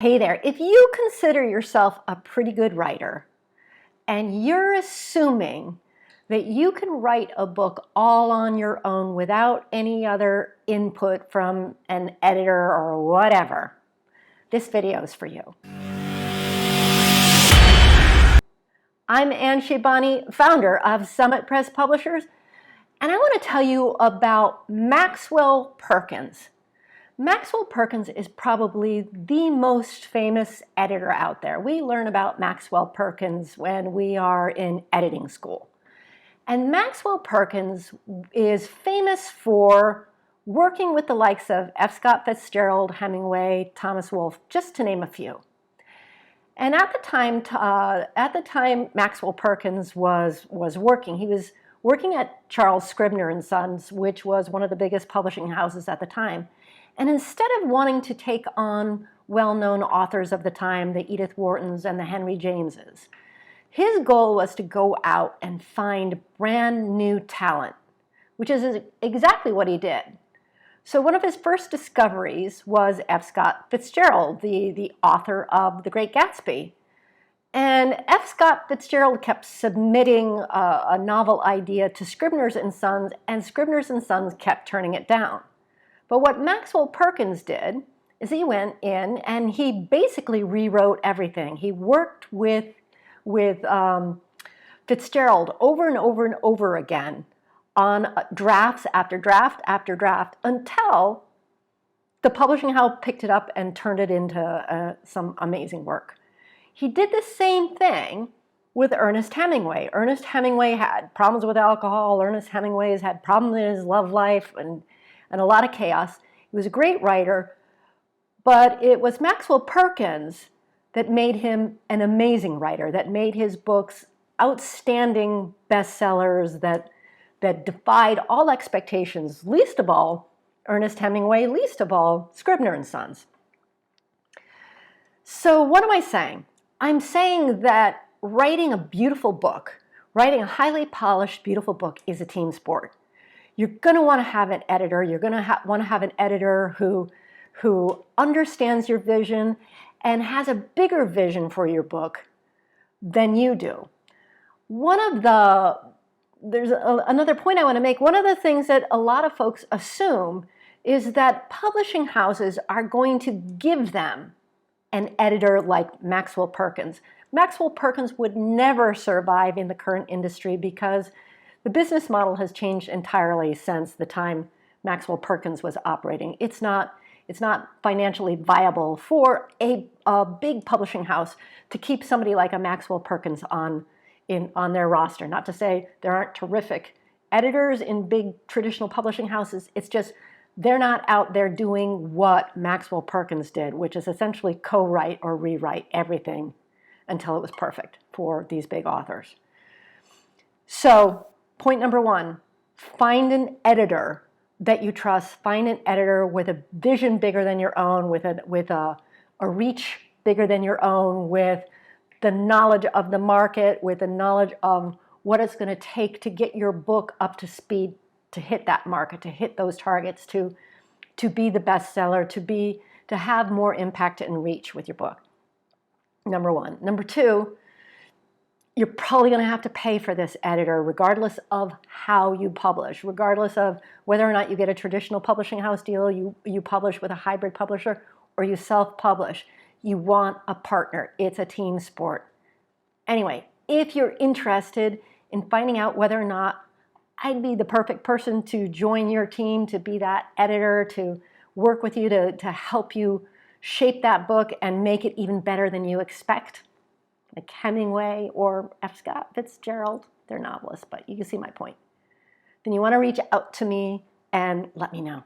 Hey there, if you consider yourself a pretty good writer and you're assuming that you can write a book all on your own without any other input from an editor or whatever, this video is for you. I'm Ann Shibani, founder of Summit Press Publishers, and I want to tell you about Maxwell Perkins. Maxwell Perkins is probably the most famous editor out there. We learn about Maxwell Perkins when we are in editing school. And Maxwell Perkins is famous for working with the likes of F. Scott Fitzgerald, Hemingway, Thomas Wolfe, just to name a few. And at the time Maxwell Perkins was working, he was working at Charles Scribner & Sons, which was one of the biggest publishing houses at the time. And instead of wanting to take on well-known authors of the time, the Edith Whartons and the Henry Jameses, his goal was to go out and find brand new talent, which is exactly what he did. So one of his first discoveries was F. Scott Fitzgerald, the author of The Great Gatsby. And F. Scott Fitzgerald kept submitting a novel idea to Scribner's & Sons, and Scribner's & Sons kept turning it down. But what Maxwell Perkins did is he went in and he basically rewrote everything. He worked with Fitzgerald over and over and over again on drafts after draft after draft until the publishing house picked it up and turned it into some amazing work. He did the same thing with Ernest Hemingway. Ernest Hemingway had problems with alcohol. Ernest Hemingway has had problems in his love life and a lot of chaos. He was a great writer, but it was Maxwell Perkins that made him an amazing writer, that made his books outstanding bestsellers that defied all expectations, least of all Ernest Hemingway, least of all Scribner & Sons. So what am I saying? I'm saying that writing a beautiful book, writing a highly polished, beautiful book is a team sport. You're going to want to have an editor. You're going to want to have an editor who understands your vision and has a bigger vision for your book than you do. There's another point I want to make. One of the things that a lot of folks assume is that publishing houses are going to give them an editor like Maxwell Perkins. Maxwell Perkins would never survive in the current industry because the business model has changed entirely since the time Maxwell Perkins was operating. It's not financially viable for a big publishing house to keep somebody like a Maxwell Perkins on their roster. Not to say there aren't terrific editors in big traditional publishing houses. It's just they're not out there doing what Maxwell Perkins did, which is essentially co-write or rewrite everything until it was perfect for these big authors. So point number one, find an editor that you trust. Find an editor with a vision bigger than your own, with a reach bigger than your own, with the knowledge of the market, with the knowledge of what it's going to take to get your book up to speed, to hit that market, to hit those targets, to be the bestseller, to have more impact and reach with your book. Number one. Number two, you're probably going to have to pay for this editor regardless of how you publish, regardless of whether or not you get a traditional publishing house deal, you publish with a hybrid publisher, or you self-publish. You want a partner. It's a team sport. Anyway, if you're interested in finding out whether or not I'd be the perfect person to join your team, to be that editor, to work with you, to help you shape that book and make it even better than you expect, like Hemingway or F. Scott Fitzgerald, they're novelists, but you can see my point, then you want to reach out to me and let me know.